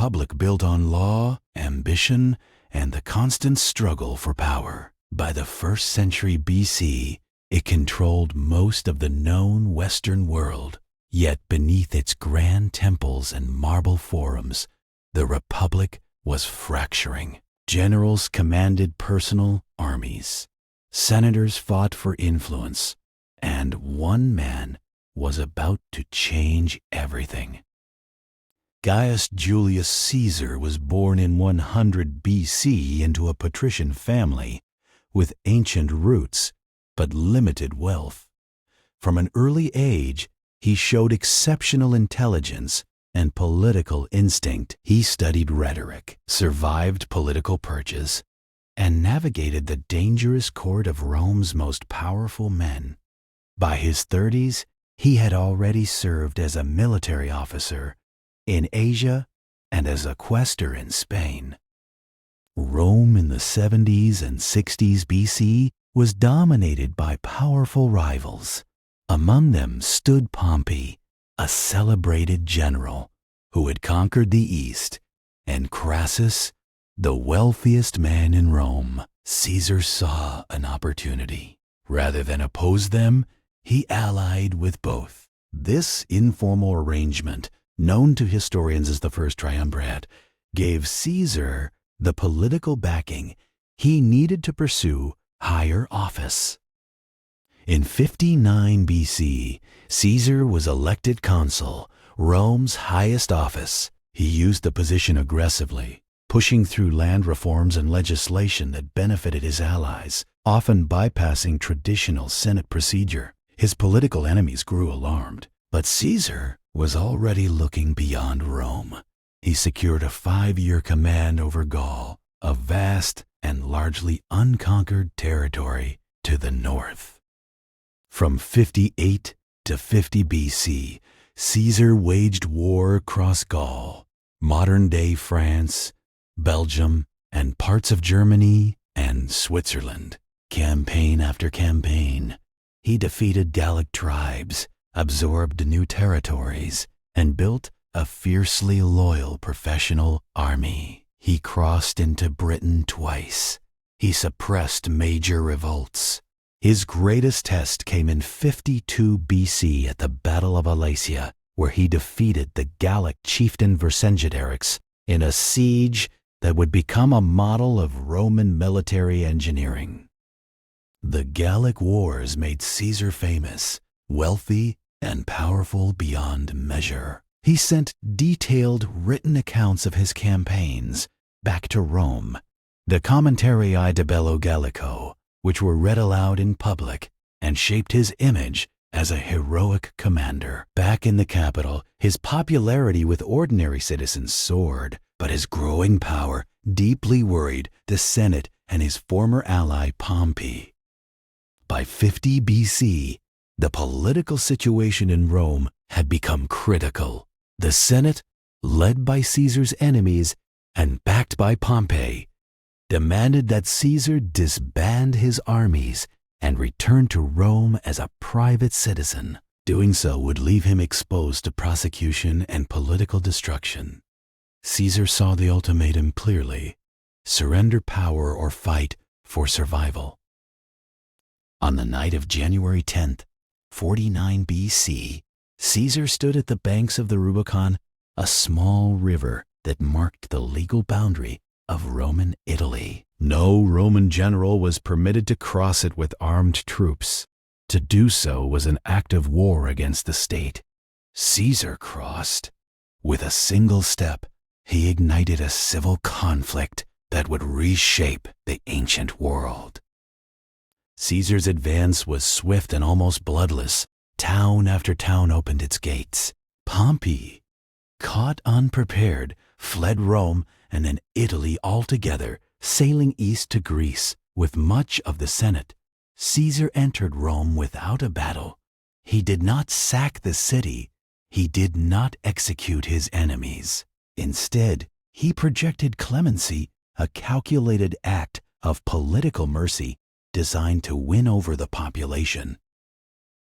republic built on law, ambition, and the constant struggle for power. By the 1st century BC, it controlled most of the known Western world. Yet beneath its grand temples and marble forums, the republic was fracturing. Generals commanded personal armies. Senators fought for influence. And one man was about to change everything. Gaius Julius Caesar was born in 100 BC into a patrician family with ancient roots but limited wealth. From an early age, he showed exceptional intelligence and political instinct. He studied rhetoric, survived political purges, and navigated the dangerous court of Rome's most powerful men. By his 30s, he had already served as a military officer in Asia and as a quaestor in Spain. Rome in the 70s and 60s BC was dominated by powerful rivals. Among them stood Pompey, a celebrated general who had conquered the East, and Crassus, the wealthiest man in Rome. Caesar saw an opportunity. Rather than oppose them, he allied with both. This informal arrangement, known to historians as the First Triumvirate, gave Caesar the political backing he needed to pursue higher office. In 59 BC, Caesar was elected consul, Rome's highest office. He used the position aggressively, pushing through land reforms and legislation that benefited his allies, often bypassing traditional Senate procedure. His political enemies grew alarmed, but Caesar was already looking beyond Rome. He secured a 5-year command over Gaul, a vast and largely unconquered territory to the north. From 58 to 50 BC, Caesar waged war across Gaul, modern-day France, Belgium, and parts of Germany and Switzerland. Campaign after campaign, he defeated Gallic tribes, absorbed new territories, and built a fiercely loyal professional army. He crossed into Britain twice. He suppressed major revolts. His greatest test came in 52 BC at the Battle of Alesia, where he defeated the Gallic chieftain Vercingetorix in a siege that would become a model of Roman military engineering. The Gallic Wars made Caesar famous, wealthy, and powerful beyond measure. He sent detailed written accounts of his campaigns back to Rome, the Commentarii de Bello Gallico, which were read aloud in public and shaped his image as a heroic commander. Back in the capital, his popularity with ordinary citizens soared, but his growing power deeply worried the Senate and his former ally Pompey. By 50 BC, the political situation in Rome had become critical. The Senate, led by Caesar's enemies and backed by Pompey, demanded that Caesar disband his armies and return to Rome as a private citizen. Doing so would leave him exposed to prosecution and political destruction. Caesar saw the ultimatum clearly: surrender power or fight for survival. On the night of January 10th, 49 BC, Caesar stood at the banks of the Rubicon, a small river that marked the legal boundary of Roman Italy. No Roman general was permitted to cross it with armed troops. To do so was an act of war against the state. Caesar crossed. With a single step, he ignited a civil conflict that would reshape the ancient world. Caesar's advance was swift and almost bloodless. Town after town opened its gates. Pompey, caught unprepared, fled Rome and then Italy altogether, sailing east to Greece with much of the Senate. Caesar entered Rome without a battle. He did not sack the city. He did not execute his enemies. Instead, he projected clemency, a calculated act of political mercy designed to win over the population.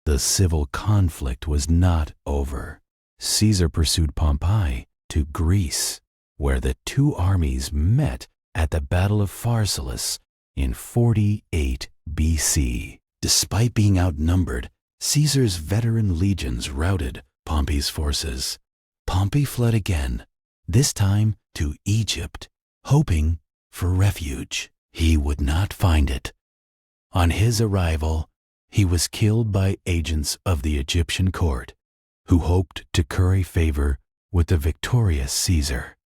The civil conflict was not over. Caesar pursued Pompey to Greece. where the two armies met at the Battle of Pharsalus in 48 BC. Despite being outnumbered, Caesar's veteran legions routed Pompey's forces. Pompey fled again, this time to Egypt, hoping for refuge. He would not find it. On his arrival, he was killed by agents of the Egyptian court, who hoped to curry favor with the victorious Caesar.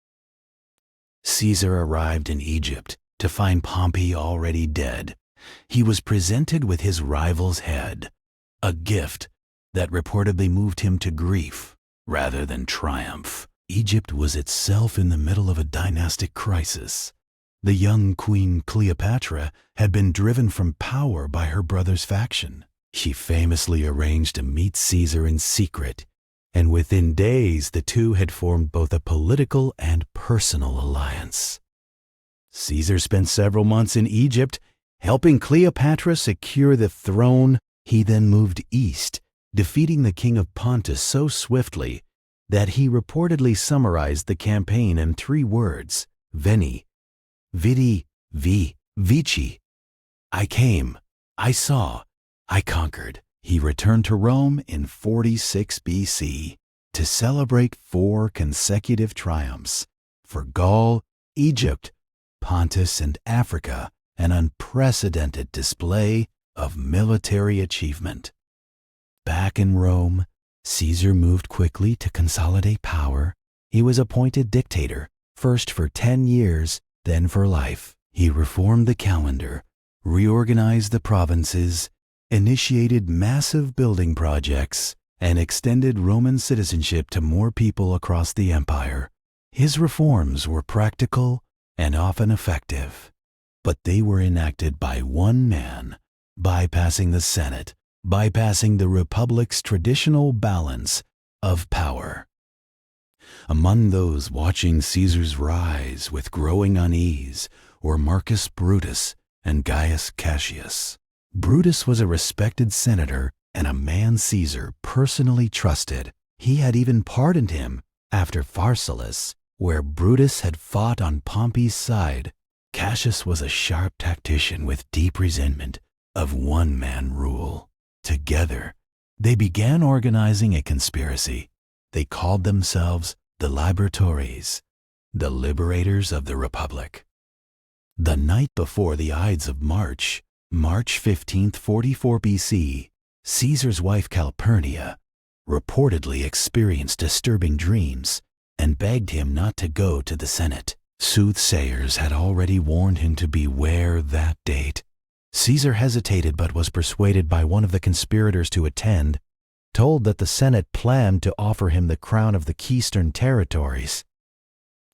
Caesar arrived in Egypt to find Pompey already dead. He was presented with his rival's head, a gift that reportedly moved him to grief rather than triumph. Egypt was itself in the middle of a dynastic crisis. The young Queen Cleopatra had been driven from power by her brother's faction. She famously arranged to meet Caesar in secret, and within days the two had formed both a political and personal alliance. Caesar spent several months in Egypt, helping Cleopatra secure the throne. He then moved east, defeating the king of Pontus so swiftly that he reportedly summarized the campaign in 3 words: Veni, Vidi, Vici. I came, I saw, I conquered. He returned to Rome in 46 BC to celebrate 4 consecutive triumphs for Gaul, Egypt, Pontus, and Africa, an unprecedented display of military achievement. Back in Rome, Caesar moved quickly to consolidate power. He was appointed dictator, first for 10 years, then for life. He reformed the calendar, reorganized the provinces, initiated massive building projects, and extended Roman citizenship to more people across the empire. His reforms were practical and often effective, but they were enacted by one man, bypassing the Senate, bypassing the Republic's traditional balance of power. Among those watching Caesar's rise with growing unease were Marcus Brutus and Gaius Cassius. Brutus was a respected senator and a man Caesar personally trusted. He had even pardoned him after Pharsalus, where Brutus had fought on Pompey's side. Cassius was a sharp tactician with deep resentment of one-man rule. Together, they began organizing a conspiracy. They called themselves the Liberatores, the liberators of the Republic. The night before the Ides of March, March 15th, 44 BC, Caesar's wife Calpurnia reportedly experienced disturbing dreams and begged him not to go to the Senate. Soothsayers had already warned him to beware that date. Caesar hesitated but was persuaded by one of the conspirators to attend, told that the Senate planned to offer him the crown of the Keystern territories.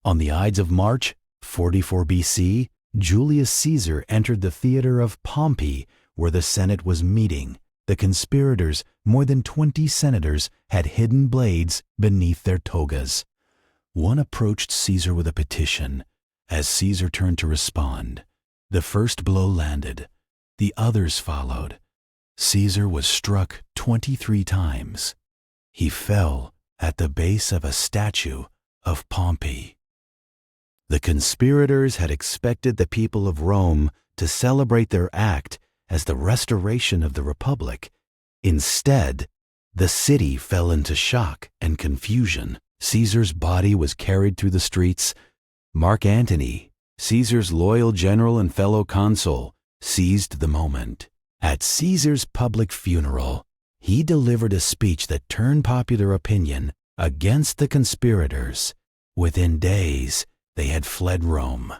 On the Ides of March, 44 BC, Julius Caesar entered the theater of Pompey, where the Senate was meeting. The conspirators, more than 20 senators, had hidden blades beneath their togas. One approached Caesar with a petition. As Caesar turned to respond, the first blow landed. The others followed. Caesar was struck 23 times. He fell at the base of a statue of Pompey. The conspirators had expected the people of Rome to celebrate their act as the restoration of the Republic. Instead, the city fell into shock and confusion. Caesar's body was carried through the streets. Mark Antony, Caesar's loyal general and fellow consul, seized the moment. At Caesar's public funeral, he delivered a speech that turned popular opinion against the conspirators. Within days, they had fled Rome.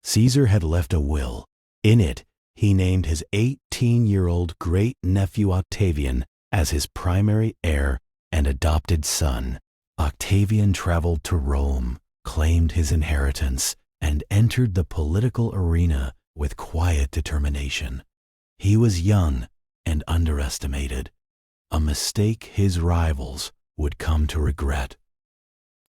Caesar had left a will. In it, he named his 18-year-old great-nephew Octavian as his primary heir and adopted son. Octavian traveled to Rome, claimed his inheritance, and entered the political arena with quiet determination. He was young and underestimated, a mistake his rivals would come to regret.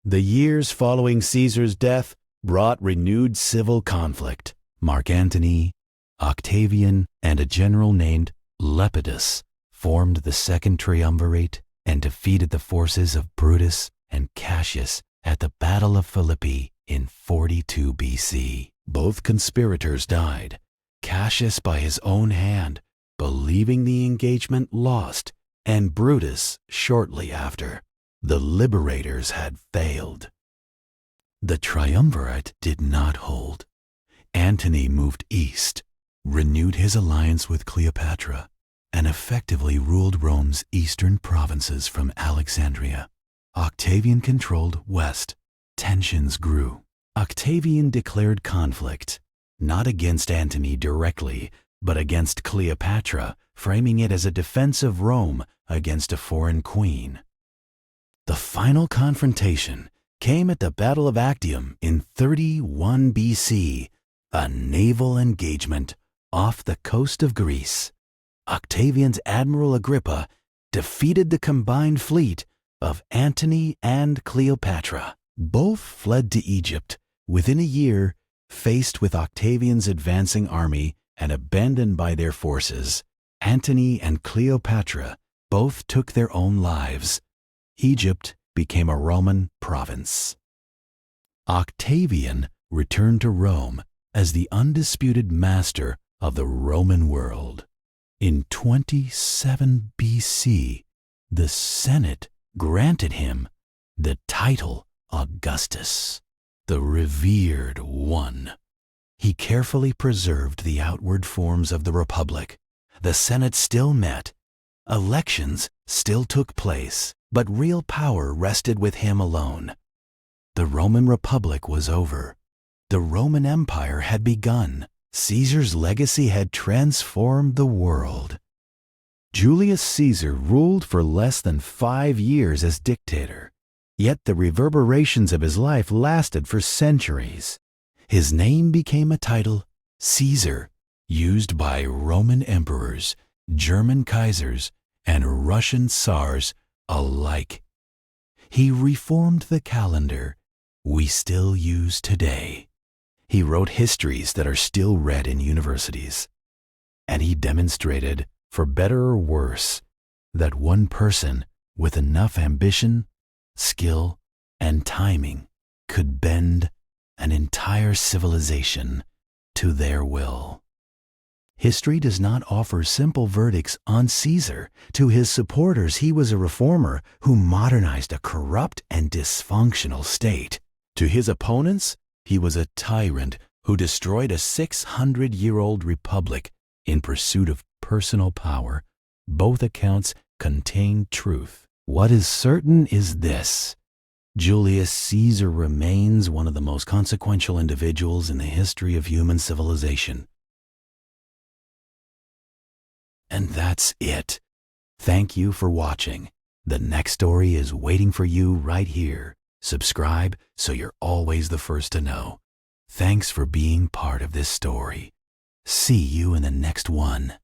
The years following Caesar's death brought renewed civil conflict. Mark Antony, Octavian, and a general named Lepidus formed the Second Triumvirate and defeated the forces of Brutus and Cassius at the Battle of Philippi in 42 BC. Both conspirators died, Cassius by his own hand, believing the engagement lost, and Brutus shortly after. The liberators had failed. The triumvirate did not hold. Antony moved east, renewed his alliance with Cleopatra, and effectively ruled Rome's eastern provinces from Alexandria. Octavian controlled west. Tensions grew. Octavian declared conflict, not against Antony directly, but against Cleopatra, framing it as a defense of Rome against a foreign queen. The final confrontation came at the Battle of Actium in 31 BC, a naval engagement off the coast of Greece. Octavian's Admiral Agrippa defeated the combined fleet of Antony and Cleopatra. Both fled to Egypt within a year, faced with Octavian's advancing army and abandoned by their forces. Antony and Cleopatra both took their own lives. Egypt became a Roman province. Octavian returned to Rome as the undisputed master of the Roman world. In 27 BC, the Senate granted him the title Augustus, the revered one. He carefully preserved the outward forms of the Republic. The Senate still met. Elections still took place, but real power rested with him alone. The Roman Republic was over. The Roman Empire had begun. Caesar's legacy had transformed the world. Julius Caesar ruled for less than 5 years as dictator, yet the reverberations of his life lasted for centuries. His name became a title, Caesar, used by Roman emperors, German Kaisers, and Russian Tsars alike. He reformed the calendar we still use today. He wrote histories that are still read in universities. And he demonstrated, for better or worse, that one person with enough ambition, skill, and timing could bend an entire civilization to their will. History does not offer simple verdicts on Caesar. To his supporters, he was a reformer who modernized a corrupt and dysfunctional state. To his opponents, he was a tyrant who destroyed a 600-year-old republic in pursuit of personal power. Both accounts contain truth. What is certain is this: Julius Caesar remains one of the most consequential individuals in the history of human civilization. And that's it. Thank you for watching. The next story is waiting for you right here. Subscribe so you're always the first to know. Thanks for being part of this story. See you in the next one.